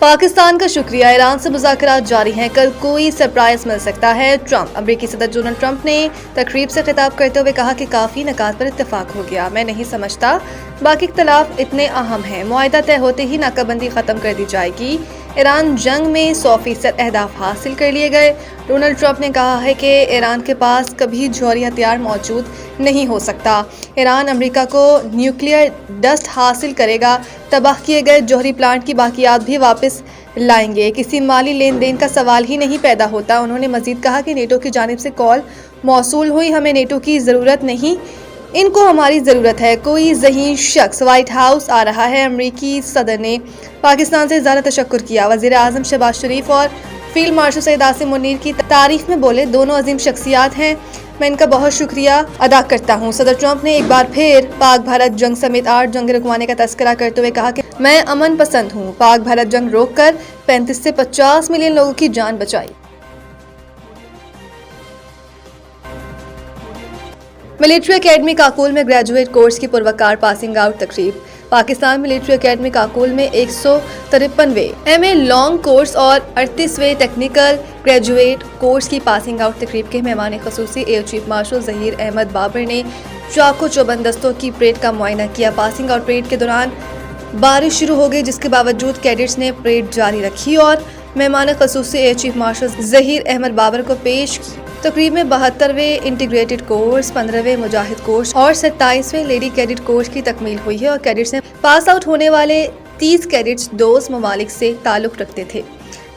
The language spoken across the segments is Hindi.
पाकिस्तान का शुक्रिया, ईरान से मुज़ाकरात जारी हैं, कल कोई सरप्राइज मिल सकता है। ट्रंप। अमेरिकी सदर डोनाल्ड ट्रंप ने तकरीब से खिताब करते हुए कहा कि काफ़ी निकात पर इत्तेफाक हो गया। मैं नहीं समझता बाकी इख्तलाफ इतने अहम हैं। मुआहिदा तय होते ही नाकाबंदी ख़त्म कर दी जाएगी। ईरान जंग में 100% अहदाफ हासिल कर लिए गए। डोनाल्ड ट्रंप ने कहा है कि ईरान के पास कभी जौहरी हथियार मौजूद नहीं हो सकता। ईरान अमेरिका को न्यूक्लियर डस्ट हासिल करेगा। तबाह किए गए जौहरी प्लांट की बाकियात भी वापस लाएंगे। किसी माली लेन देन का सवाल ही नहीं पैदा होता। उन्होंने मजीद कहा कि नेटो की जानिब से कॉल मौसूल हुई, हमें नेटो की ज़रूरत नहीं, इनको हमारी ज़रूरत है। कोई ज़हीन शख्स व्हाइट हाउस आ रहा है। अमेरिकी सदर ने पाकिस्तान से ज़्यादा तशक्कुर किया। वज़ीर आज़म शहबाज शरीफ और फील्ड मार्शल सैयद आसिम मुनीर की तारीफ में बोले, दोनों अजीम शख्सियात हैं, मैं इनका बहुत शुक्रिया अदा करता हूँ। सदर ट्रंप ने एक बार फिर पाक भारत जंग समेत 8 जंग रुकवाने का तस्करा करते हुए कहा कि मैं अमन पसंद हूँ। पाक भारत जंग रोककर 35 से 50 मिलियन लोगों की जान बचाई। मिलिट्री एकेडमी काकुल में ग्रेजुएट कोर्स की पुरवकार पासिंग आउट तकरीब। पाकिस्तान मिलिट्री एकेडमी काकुल में 153वें एमए लॉन्ग कोर्स और 38वें टेक्निकल ग्रेजुएट कोर्स की पासिंग आउट तकरीब के मेहमान खसूसी air chief marshal Zaheer Ahmed Babar ने चाको चौबंद दस्तों की परेड का मुआयना किया। पासिंग आउट परेड के दौरान बारिश शुरू हो गई, जिसके बावजूद कैडेट्स ने परेड जारी रखी और मेहमान खसूसी air chief marshal Zaheer Ahmed Babar को पेश की। तकरीब में 72वें इंटीग्रेटेड कोर्स, 15वें मुजाहिद कोर्स और 27वें लेडी कैडेट कोर्स की तकमील हुई है और कैडेट्स ने पास आउट होने वाले 30 कैडेट्स दोस्त ममालिक से ताल्लुक रखते थे।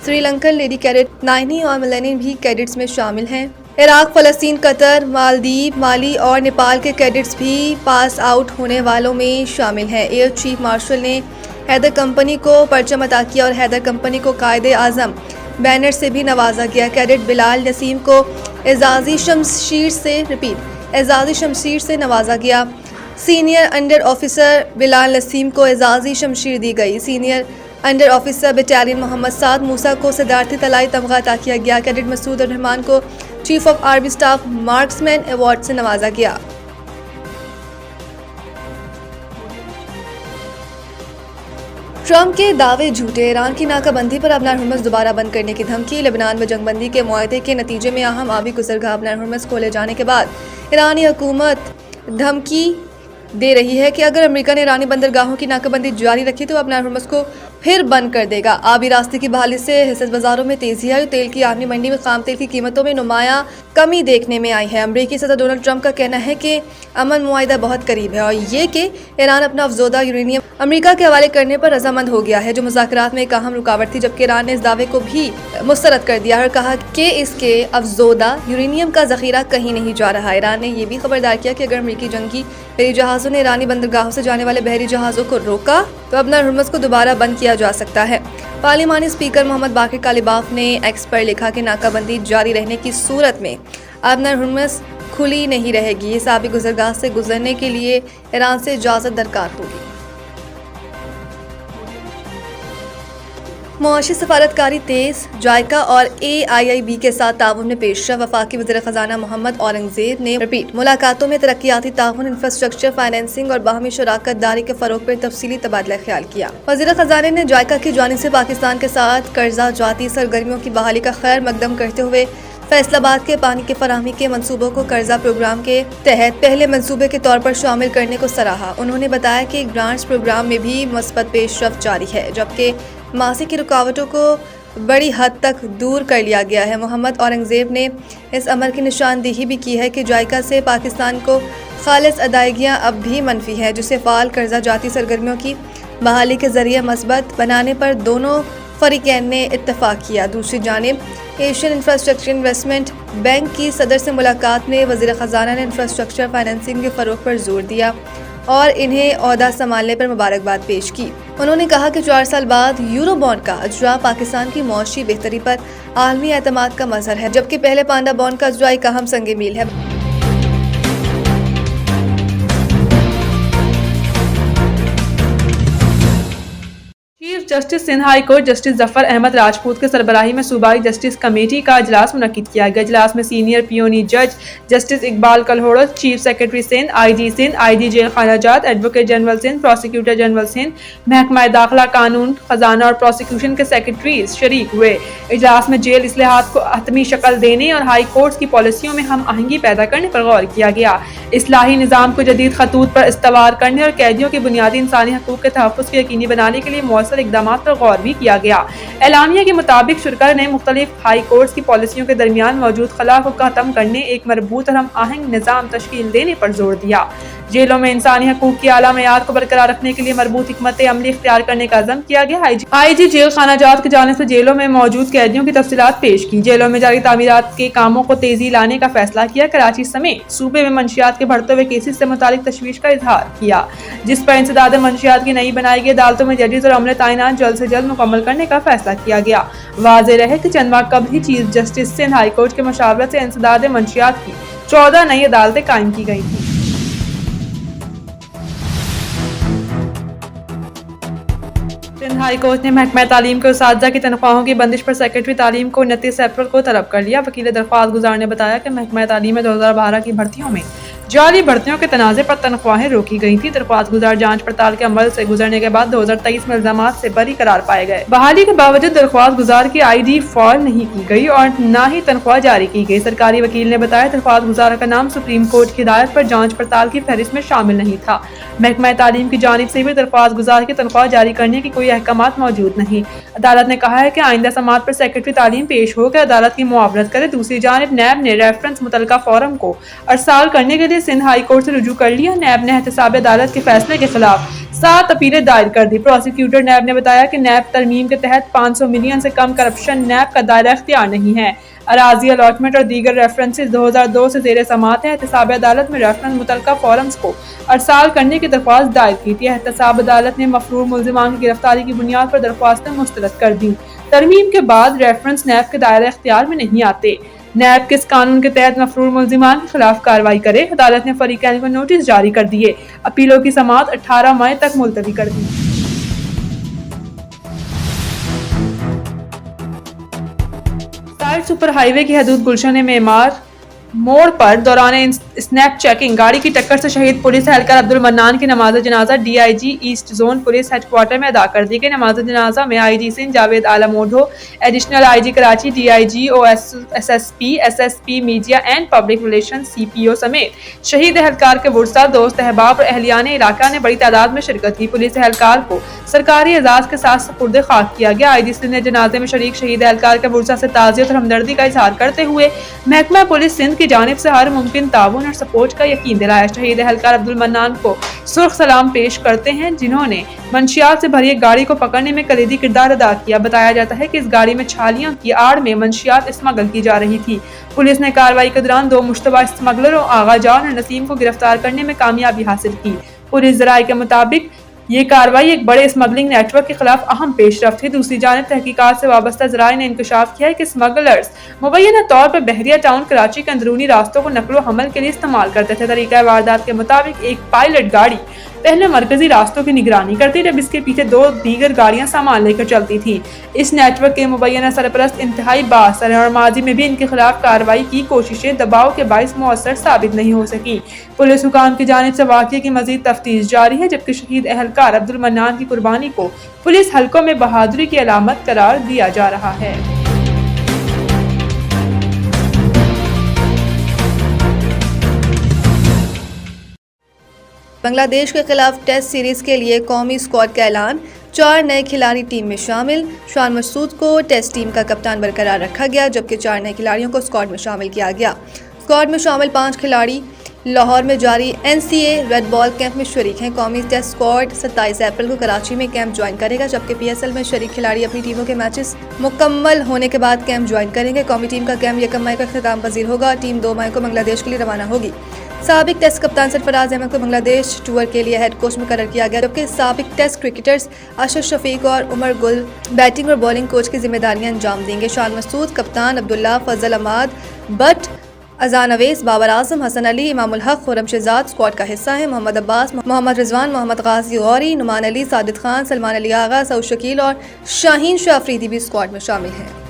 श्रीलंकन लेडी कैडेट, नाइनी और मिलेनियन भी कैडेट्स में शामिल हैं। इराक, फलस्तीन, कतर, मालदीव, माली और नेपाल के कैडेट्स भी पास आउट होने वालों में शामिल हैं। एयर चीफ मार्शल ने हैदर कंपनी को परचम अता किया और हैदर कंपनी को कायदे आजम बैनर से भी नवाजा गया। कैडेट बिलाल नसीम को एजाजी शमशीर से नवाजा गया। Senior under officer Bilal Naseem को एजाजी शमशीर दी गई। Senior under officer battalion Mohammad Saad Musa को सदारती तलाई तमगा अता किया गया। कैडेट मसूद रहमान को chief of army staff marksman award से नवाजा गया। ट्रंप के दावे झूठे, ईरान की नाकाबंदी पर अबनार हुर्मुज़ दोबारा बंद करने की धमकी। लेबनान में जंगबंदी के मुआहदे के नतीजे में अहम आबी गुज़रगाह अबनार हुर्मुज़ खोले जाने के बाद ईरानी हुकूमत धमकी दे रही है कि अगर अमेरिका ने ईरानी बंदरगाहों की नाकाबंदी जारी रखी तो अबनार हुर्मुज़ को फिर बंद कर देगा। आबी रास्ते की बहाली से हिस्सत बाजारों में तेजी आई। तेल की आलमी मंडी में खाम तेल की कीमतों में नुमाया कमी देखने में आई है। अमेरिकी सदर डोनाल्ड ट्रंप का कहना है कि अमन मुआहिदा बहुत करीब है और ये कि ईरान अपना अफजोदा यूरेनियम अमेरिका के हवाले करने पर रजामंद हो गया है, जो मुज़ाकरात में एक अहम रुकावट थी। जबकि ईरान ने इस दावे को भी मुस्तरद कर दिया और कहा कि इसके अफजोदा यूरेनियम का जखीरा कहीं नहीं जा रहा। ईरान ने यह भी खबरदार किया कि अगर अमेरिकी जंगी बहरी जहाज़ों ने ईरानी बंदरगाहों से जाने वाले बहरी जहाज़ों को रोका तो अबनार हुर्मुज़ को दोबारा बंद किया जा सकता है। पार्लिमानी स्पीकर मोहम्मद बाकिर कालिबाफ ने एक्स पर लिखा कि नाकाबंदी जारी रहने की सूरत में अबनार हुर्मुज़ खुली नहीं रहेगी। इस आबी गुज़रगाह से गुजरने के लिए ईरान से इजाज़त दरकार होगी। मुआशी सफारतकारी तेज, जायका और AIIB के साथ ताउन में पेशरफ। वफाकी वज़ीर ख़ज़ाना मोहम्मद औरंगज़ेब ने रिपीट मुलाकातों में तरक्याती ताउन, इंफ्रास्ट्रक्चर, फाइनेंसिंग और बाहमी शराकत दारी के फ़रोग़ पर तफसीली तबादला ख्याल किया। वज़ीर ख़ज़ाने ने जायका की जानिब से पाकिस्तान के साथ कर्जा जाती सरगर्मियों की बहाली का खैर मकदम करते हुए फैसलाबाद के पानी के फराहमी के मंसूबों को कर्जा प्रोग्राम के तहत पहले मंसूबे के तौर पर शामिल करने को सराहा। उन्होंने बताया कि ग्रांट्स प्रोग्राम में भी मुस्बत पेशरफ जारी है, जबकि मासी की रुकावटों को बड़ी हद तक दूर कर लिया गया है। मोहम्मद औरंगज़ेब ने इस अमर की निशानदेही भी की है कि जायका से पाकिस्तान को खालिस अदायगियाँ अब भी मनफी है, जिसे फ़ाल कर्जा जाती सरगर्मियों की बहाली के ज़रिए मस्बत बनाने पर दोनों फरीकैन ने इत्तफाक किया। दूसरी जानिब एशियन इंफ्रास्ट्रक्चर इन्वेस्टमेंट बैंक की सदर से मुलाकात में वज़ीर ख़ज़ाना ने इंफ्रास्ट्रक्चर फाइनेंसिंग के फ़रोग़ पर जोर दिया और इन्हें ओहदा संभालने पर मुबारकबाद पेश की। उन्होंने कहा कि 4 साल बाद यूरो बॉन्ड का अजरा पाकिस्तान की मौशी बेहतरी पर आलमी एतमाद का मज़हर है, जबकि पहले पांडा बॉन्ड का अजरा एक अहम संग मील है। Chief justice Sindh high court justice Zafar Ahmed Rajput के सरबराही में सूबाई जस्टिस कमेटी का इजलास मुनक्किद किया गया। इजलास में सीनियर पियोनी जज justice Iqbal Kalhoro, chief secretary Sindh, IG jail खाना जात, advocate general Sindh, prosecutor general Sindh, महकमा दाखिला, कानून, खजाना और प्रोसिक्यूशन के सेक्रेटरीज शरीक हुए। इजलास में जेल इस्लाहात को हतमी शक्ल देने और हाई कोर्ट की पॉलिसियों में हम आहंगी पैदा करने पर गौर किया गया। इस्लाही निज़ाम को जदीद खतूत पर इस्तवार करने और कैदियों के बुनियादी इंसानी हकूक के तहफ़्फ़ुज़ को यकीनी बनाने के लिए मौसर इक़दामात पर गौर भी किया गया। एलामिया के मुताबिक शुरका ने मुख्तलिफ हाई कोर्ट्स की पॉलिसियों के दरमियान मौजूद खला को खत्म करने, एक मरबूत और हम आहंग निज़ाम तश्कील देने पर जोर दिया। जेलों में इंसानी हकूक की आला मेयार को बरकरार रखने के लिए मरबूत हिकमत अमली इख्तियार करने का अज़म किया गया। आईजी जेल खाना जात की जानिब से जेलों में मौजूद कैदियों की तफसीलात पेश की। जेलों में जारी तामीरात के कामों को तेजी लाने का फैसला किया। कराची समेत सूबे में मंशियात के बढ़ते हुए केसेस से मुतालिक तशवीश का इजहार किया, जिस पर इंसदाद मंशियात की नई बनाई गई अदालतों में जजेस और अमले ताइनात जल्द से जल्द मुकम्मल करने का फैसला किया गया। वाज़ेह रहे कि चंद माह कबल ही chief justice Sindh high court के मशावरत से इंसदाद मंशियात की 14 नई अदालतें कायम की गई थी। सिंध हाई कोर्ट ने महकमा तालीम के उस्ताद की तनख्वाहों की बंदिश पर सेक्रेटरी तालीम को 29 अप्रैल को तलब कर लिया। वकील दरख्वास्त गुजार ने बताया कि महकमा तालीम में 2012 की भर्तियों में जाली भर्तियों के तनाज़े पर तनख्वाहें रोकी गई थी। दरख्वास्त गुजार जांच पड़ताल के अमल से गुजरने के बाद 2023 में इल्जामात से बरी करार पाए गए। बहाली के बावजूद दरख्वास्त गुजार की ID फॉल नहीं की गई और न ही तनख्वाह जारी की गई। सरकारी वकील ने बताया दरख्वास्त गुजार का नाम सुप्रीम कोर्ट की हिदायत पर जांच पड़ताल की फहरिस्त में शामिल नहीं था। महकमा तालीम की जानिब से भी दरख्वास्त गुजार की तनख्वाह जारी करने की कोई अहकामात मौजूद नहीं। अदालत ने कहा है कि आइंदा समात पर सेक्रेटरी तालीम पेश होकर अदालत की मुआवरत करे। दूसरी जानिब नैब ने रेफरेंस मुतलका फोरम को अरसाल करने के लिए सिंध हाई कोर्ट से रुजू कर लिया। नैब ने एहतसाब अदालत के फैसले के खिलाफ 7 अपीलें दायर कर दी। प्रोसिक्यूटर नैब ने बताया कि नैब तरमीम के तहत 500 मिलियन से कम करप्शन नैब का दायरा इख्तियार नहीं है। अराजी अलॉटमेंट और दीगर रेफरेंसेस 2002 से ज़ेरे समात है। एहतसाब अदालत में रेफरेंस मुतलका फोरम्स को अरसाल करने की दरख्वास्त दायर की थी। एहतसाब अदालत ने मफरूर मुल्ज़िमान की गिरफ्तारी की बुनियाद पर दरख्वास्तें मुस्तरद कर दी। तरमीम के बाद रेफरेंस नैब के दायरा इख्तियार में नहीं आते। नैब किस कानून के तहत मफरूर मुल्ज़िमान के खिलाफ कार्रवाई करे। अदालत ने फरीकैन को नोटिस जारी कर दिए। अपीलों की समाअत 18 मई तक मुलतवी कर दी। साइड सुपर हाईवे की हदूद गुलशन मेमार मोड़ पर दौरान स्नैप चेकिंग गाड़ी की टक्कर से शहीद पुलिस एहलकार अब्दुल मन्नान की नमाज जनाजा DIG east zone police headquarters में अदा कर दी गई। नमाज जनाजा में IG Sindh Javed Alam Odho, additional IG Karachi, DIG SSP SSP media and public relation CPO समेत शहीद एहलकार के वुरसा, दोस्त, अहबाब और अहलियान इलाका ने बड़ी तादाद में शिरकत की। पुलिस एहलकार को सरकारी एजाज के साथ सुपुर्द खाक किया गया। IG सिंध ने जनाजे में शरीक शहीद एहलकार के वुरसा से ताज़ियत और हमदर्दी का इजहार करते हुए महकमा पुलिस सिंध की जानिब से हर मुमकिन ताउन और सपोर्ट का यकीन दिलाया। शहीद एहलकार अब्दुल मन्नान को सुर्ख सलाम पेश करते हैं, जिन्होंने मंशियात से भरी एक गाड़ी को पकड़ने में कलीदी किरदार अदा किया। बताया जाता है कि इस गाड़ी में छालियों की आड़ में मंशियात स्मगल की जा रही थी। पुलिस ने कार्रवाई के दौरान 2 मुश्तबा स्मगलरों आगा जान और नसीम को गिरफ्तार करने में कामयाबी हासिल की। पुलिस ज़राए के मुताबिक ये कार्रवाई एक बड़े स्मगलिंग नेटवर्क के खिलाफ अहम पेशरफ्त थी। दूसरी जानिब तहकीकात से वाबस्ता ज़राए ने इंकशाफ किया है कि स्मगलर्स मुबैना तौर पर बहरिया टाउन कराची के अंदरूनी रास्तों को नकलो हमल के लिए इस्तेमाल करते थे। तरीका वारदात के मुताबिक एक पायलट गाड़ी पहले मरकजी रास्तों की निगरानी करती, जब इसके पीछे 2 दीगर गाड़ियां सामान लेकर चलती थी। इस नेटवर्क के मुबैना सरपरस्त इंतहाई बाअसर है और माजी में भी इनके खिलाफ कार्रवाई की कोशिशें दबाव के बाइस मुअस्सर साबित नहीं हो सकी। पुलिस हुकाम की जानिब से वाक़ये की मजीद तफ्तीश जारी है, जबकि शहीद एहलकार अब्दुल मन्नान की कुर्बानी को पुलिस हलकों में बहादुरी की अलामत करार दिया जा रहा है। बांग्लादेश के खिलाफ टेस्ट सीरीज के लिए कौमी स्क्वाड का ऐलान। 4 नए खिलाड़ी टीम में शामिल। शान मसूद को टेस्ट टीम का कप्तान बरकरार रखा गया, जबकि 4 नए खिलाड़ियों को स्क्वाड में शामिल किया गया। स्क्वाड में शामिल 5 खिलाड़ी लाहौर में जारी NCA रेड बॉल कैंप में शरीक हैं। कौमी टेस्ट स्क्वाड 27 अप्रैल को कराची में कैंप ज्वाइन करेगा, जबकि PSL में शरीक खिलाड़ी अपनी टीमों के मैचेस मुकम्मल होने के बाद कैंप ज्वाइन करेंगे। कौमी टीम का कैंप 1 मई को अख्तिताम पजीर होगा। टीम 2 मई को बांग्लादेश के लिए रवाना होगी। साबिक टेस्ट कप्तान सरफराज अहमद को बांग्लादेश टूर के लिए हेड कोच मुकर्रर किया गया, जबकि साबिक टेस्ट क्रिकेटर्स अशरफ शफीक और उमर गुल बैटिंग और बॉलिंग कोच की जिम्मेदारियां अंजाम देंगे। शान मसूद कप्तान, अब्दुल्ला, फजल अहमद बट अजान अवेस, बाबर आजम, हसन अली, इमामुल हक, खुरम शहजाद स्क्वाड का हिस्सा हैं। मोहम्मद अब्बास, मोहम्मद रिजवान, मोहम्मद गाजी गौरी, नुमान अली, साजिद खान, सलमान अली आगा, सऊद शकील और शाहीन शाह अफरीदी भी स्क्वाड में शामिल हैं।